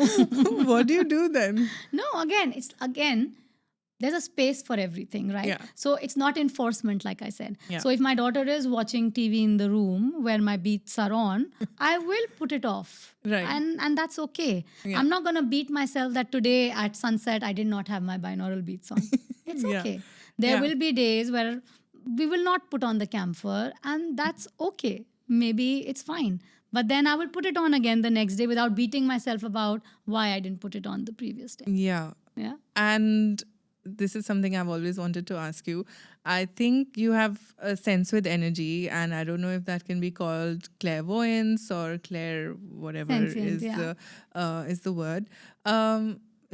What do you do then? No, again, there's a space for everything, right? Yeah. So it's not enforcement, like I said. Yeah. So if my daughter is watching TV in the room where my beats are on, I will put it off. Right. And that's okay. Yeah. I'm not gonna beat myself that today at sunset I did not have my binaural beats on. It's Yeah. okay. There Yeah. will be days where we will not put on the camphor, and that's okay. Maybe it's fine. But then I will put it on again the next day without beating myself about why I didn't put it on the previous day. Yeah. Yeah. And this is something I've always wanted to ask you. I think you have a sense with energy, and I don't know if that can be called clairvoyance or clair whatever Sentience, is the word.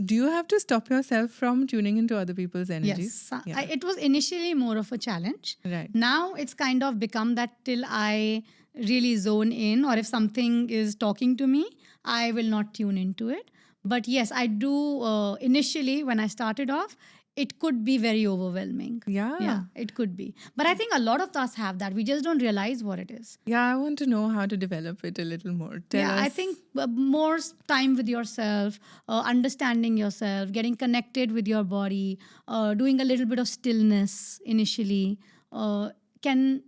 Do you have to stop yourself from tuning into other people's energies? Yes. Yeah. It was initially more of a challenge. Right. Now it's kind of become that till I really zone in, or if something is talking to me, I will not tune into it. But yes, I do. Initially, when I started off, it could be very overwhelming. Yeah. Yeah, it could be. But I think a lot of us have that. We just don't realize what it is. Yeah, I want to know how to develop it a little more. Tell Yeah, us. I think more time with yourself, understanding yourself, getting connected with your body, doing a little bit of stillness initially can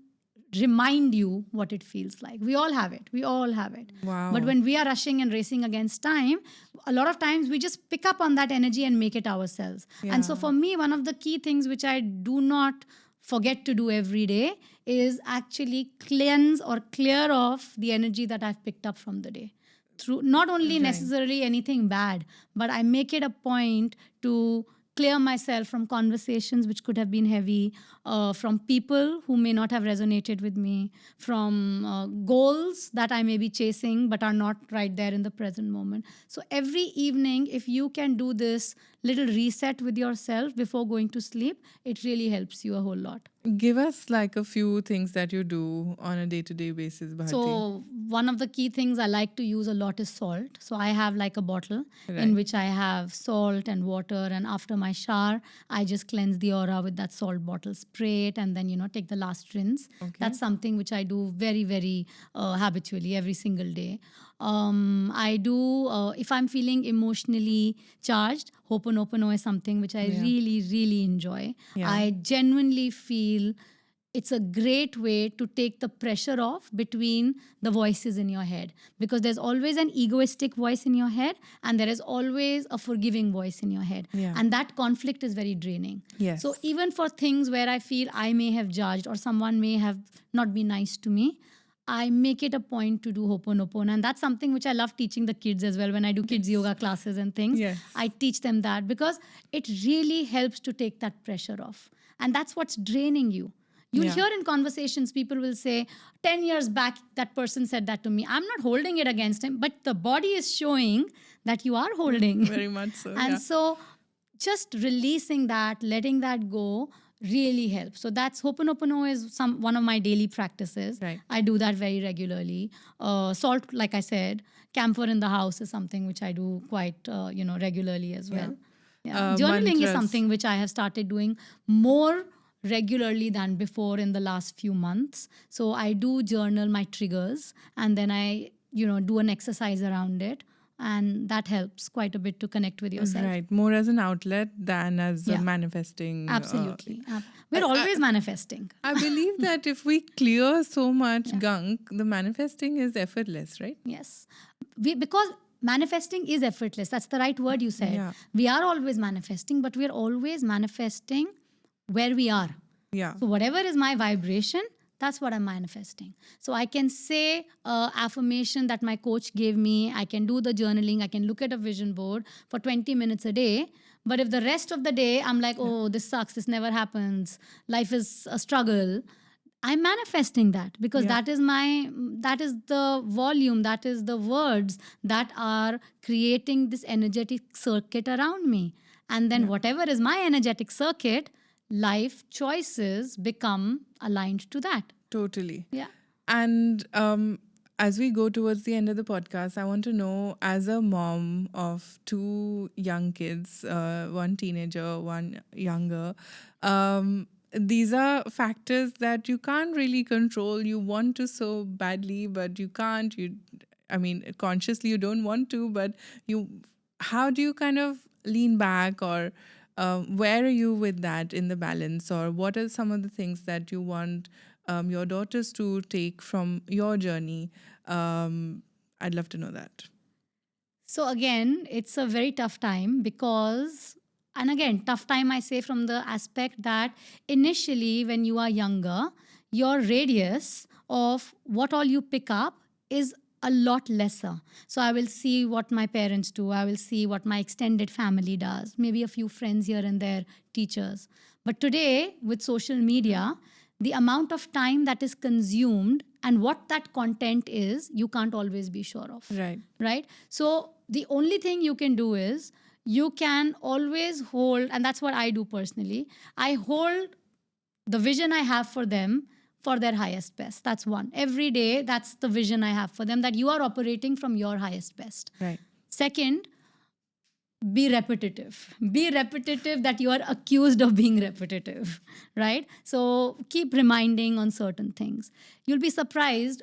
remind you what it feels like. We all have it. We all have it. Wow. But when we are rushing and racing against time, a lot of times we just pick up on that energy and make it ourselves. And so Yeah. for me, one of the key things which I do not forget to do every day is actually cleanse or clear off the energy that I've picked up from the day. Through not only Right. necessarily anything bad, but I make it a point to clear myself from conversations which could have been heavy, from people who may not have resonated with me, from goals that I may be chasing but are not right there in the present moment. So every evening, if you can do this little reset with yourself before going to sleep, it really helps you a whole lot. Give us like a few things that you do on a day-to-day basis, Bharti. So one of the key things I like to use a lot is salt. So I have like a bottle Right. in which I have salt and water, and after my shower, I just cleanse the aura with that salt bottle, spray it, and then take the last rinse. Okay. That's something which I do very, very habitually every single day. I do if I'm feeling emotionally charged, Ho'oponopono is something which I Yeah. really, really enjoy. Yeah. I genuinely feel it's a great way to take the pressure off between the voices in your head, because there's always an egoistic voice in your head and there is always a forgiving voice in your head. Yeah. And that conflict is very draining. Yes. So even for things where I feel I may have judged or someone may have not been nice to me, I make it a point to do Ho'oponopono. And that's something which I love teaching the kids as well. When I do kids yoga classes and things, Yes. I teach them that because it really helps to take that pressure off. And that's what's draining you. You'll Yeah. hear in conversations, people will say, 10 years back, that person said that to me. I'm not holding it against him, but the body is showing that you are holding. Very much so. And yeah. so just releasing that, letting that go really helps. So that's Ho'oponopono is one of my daily practices. Right. I do that very regularly. Salt, like I said, camphor in the house is something which I do quite regularly as well. Yeah. Journaling is Mantras. something which I have started doing more regularly than before in the last few months. So I do journal my triggers and then I do an exercise around it, and that helps quite a bit to connect with yourself. Right. More as an outlet than as Yeah. manifesting. Absolutely. We're always manifesting. I believe that if we clear so much gunk, the manifesting is effortless, right? Yes. Because manifesting is effortless. That's the right word you said. Yeah. We are always manifesting, but we're always manifesting where we are. Yeah. So whatever is my vibration, that's what I'm manifesting. So I can say affirmation that my coach gave me. I can do the journaling. I can look at a vision board for 20 minutes a day. But if the rest of the day I'm like, oh, this sucks, this never happens, life is a struggle, I'm manifesting that because Yeah. that is the volume, that is the words that are creating this energetic circuit around me. And then whatever is my energetic circuit, life choices become aligned to that. Totally. Yeah. And as we go towards the end of the podcast, I want to know, as a mom of two young kids, one teenager, one younger, these are factors that you can't really control. You want to so badly, but you can't. Consciously you don't want to, but how do you kind of lean back, or where are you with that in the balance, or what are some of the things that you want your daughters to take from your journey? I'd love to know that. So again, it's a very tough time because, and again, tough time I say from the aspect that initially when you are younger, your radius of what all you pick up is a lot lesser. So I will see what my parents do. I will see what my extended family does. Maybe a few friends here and there, teachers. But today with social media, the amount of time that is consumed and what that content is, you can't always be sure of. Right. Right? So the only thing you can do is you can always hold, and that's what I do personally. I hold the vision I have for them for their highest best. That's one. Every day, that's the vision I have for them, that you are operating from your highest best. Right. Second, be repetitive. Be repetitive that you are accused of being repetitive, right? So keep reminding on certain things. You'll be surprised,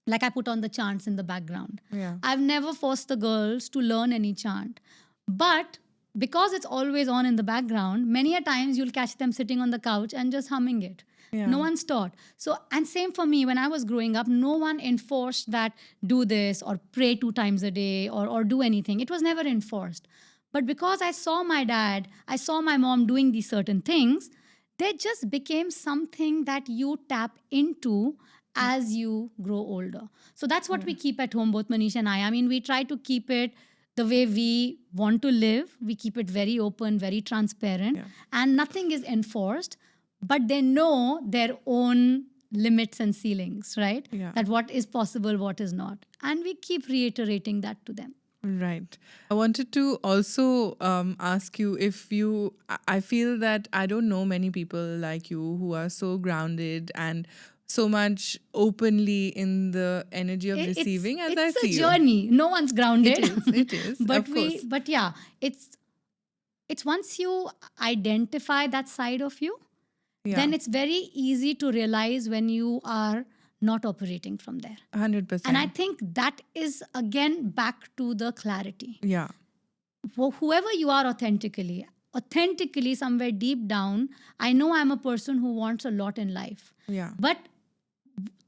like I put on the chants in the background. Yeah. I've never forced the girls to learn any chant. But because it's always on in the background, many a times you'll catch them sitting on the couch and just humming it. Yeah. No one's taught. So, and same for me, when I was growing up, no one enforced that do this or pray 2 times a day or do anything. It was never enforced. But because I saw my dad, I saw my mom doing these certain things, they just became something that you tap into as you grow older. So that's what we keep at home, both Manish and I. I mean, we try to keep it the way we want to live. We keep it very open, very transparent, Yeah. and nothing is enforced, but they know their own limits and ceilings, right? Yeah. That what is possible, what is not. And we keep reiterating that to them. Right. I wanted to also ask you if you, I feel that I don't know many people like you who are so grounded and so much openly in the energy of receiving as I it's see a you. journey. No one's grounded. It is, but of course. but yeah, it's once you identify that side of you, Yeah. then it's very easy to realize when you are not operating from there. 100%. And I think that is again back to the clarity. Yeah. Whoever you are authentically somewhere deep down, I know I'm a person who wants a lot in life. Yeah. But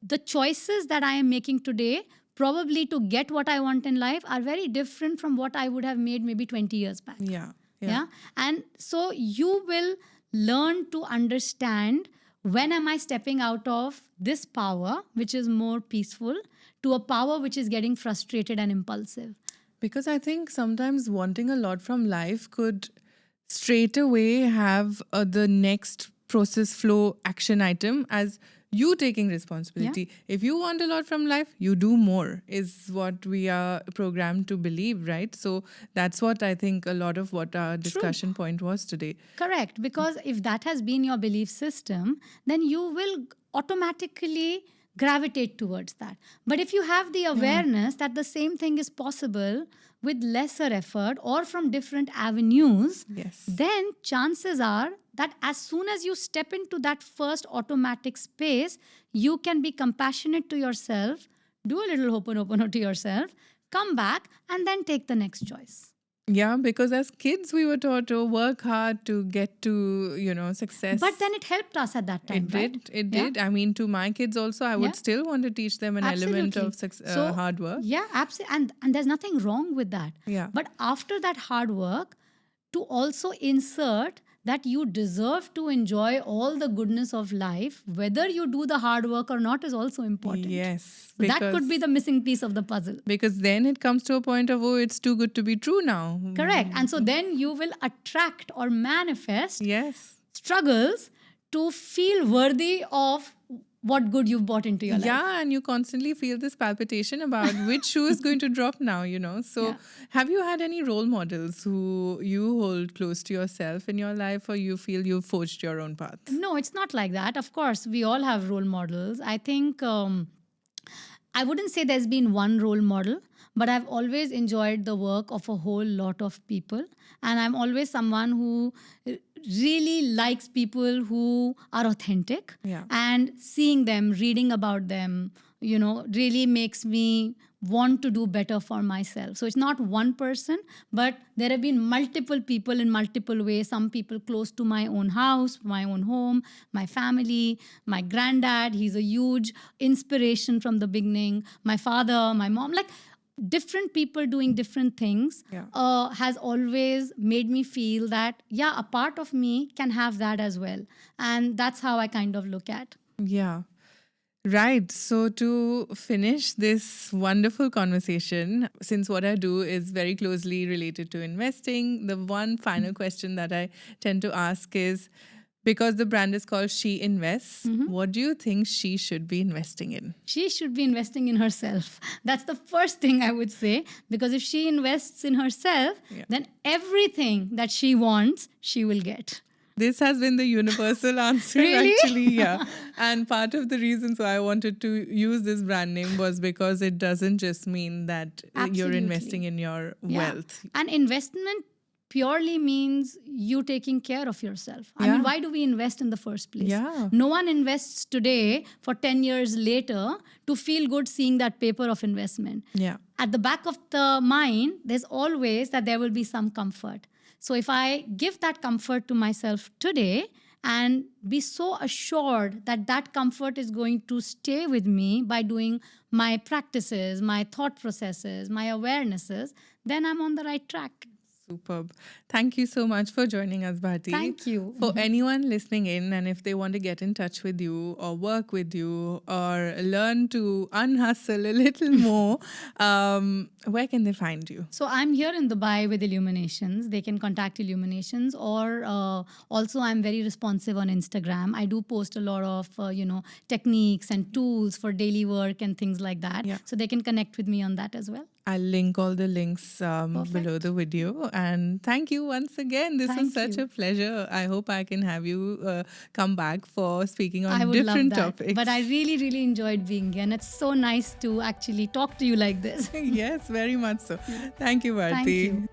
the choices that I am making today, probably to get what I want in life, are very different from what I would have made maybe 20 years back. Yeah. Yeah. And so you will learn to understand, when am I stepping out of this power, which is more peaceful, to a power which is getting frustrated and impulsive. Because I think sometimes wanting a lot from life could straight away have the next process flow action item as you taking responsibility. If you want a lot from life, you do more, is what we are programmed to believe, right? So that's what I think a lot of what our discussion point was today. Correct. Because if that has been your belief system, then you will automatically gravitate towards that. But if you have the awareness that the same thing is possible with lesser effort or from different avenues, Yes. then chances are that as soon as you step into that first automatic space, you can be compassionate to yourself, do a little ho'oponopono to yourself, come back, and then take the next choice. Yeah, because as kids we were taught to work hard to get to, success. But then it helped us at that time, It right? did. It Yeah. did. I mean, to my kids also, I would Yeah. still want to teach them an element of So, hard work. Yeah, absolutely. And there's nothing wrong with that. Yeah. But after that hard work, to also insert that you deserve to enjoy all the goodness of life, whether you do the hard work or not, is also important. Yes. So that could be the missing piece of the puzzle. Because then it comes to a point of, oh, it's too good to be true now. Correct. And so then you will attract or manifest Yes. struggles to feel worthy of what good you've bought into your life. Yeah, and you constantly feel this palpitation about which shoe is going to drop now. So, Yeah. have you had any role models who you hold close to yourself in your life, or you feel you've forged your own path? No, it's not like that. Of course, we all have role models. I think I wouldn't say there's been one role model, but I've always enjoyed the work of a whole lot of people. And I'm always someone who really likes people who are authentic. Yeah. And seeing them, reading about them, really makes me want to do better for myself. So it's not one person, but there have been multiple people in multiple ways. Some people close to my own house, my own home, my family, my granddad. He's a huge inspiration from the beginning. My father, my mom, like different people doing different things has always made me feel that, yeah, a part of me can have that as well. And that's how I kind of look at. Yeah. Right. So, to finish this wonderful conversation, since what I do is very closely related to investing, the one final question that I tend to ask is, because the brand is called She Invests, what do you think she should be investing in? She should be investing in herself. That's the first thing I would say. Because if she invests in herself, then everything that she wants, she will get. This has been the universal answer, Really? actually. Yeah. And part of the reasons why I wanted to use this brand name was because it doesn't just mean that you're Absolutely. investing in your Yeah. wealth. And investment purely means you taking care of yourself. I mean, Yeah. why do we invest in the first place? Yeah. No one invests today for 10 years later to feel good seeing that paper of investment. Yeah. At the back of the mind, there's always that there will be some comfort. So if I give that comfort to myself today and be so assured that that comfort is going to stay with me by doing my practices, my thought processes, my awarenesses, then I'm on the right track. Superb. Thank you so much for joining us, Bharti. Thank you. For anyone listening in, and if they want to get in touch with you or work with you or learn to unhustle a little more, where can they find you? So I'm here in Dubai with Illuminations. They can contact Illuminations, or also I'm very responsive on Instagram. I do post a lot of techniques and tools for daily work and things like that. Yeah. So they can connect with me on that as well. I'll link all the links below the video. And thank you once again. This was Thank such you. a pleasure. I hope I can have you come back for speaking on I would love different that. topics. But I really, really enjoyed being here. And it's so nice to actually talk to you like this. Yes, very much so. Thank you, Bharti. Thank you.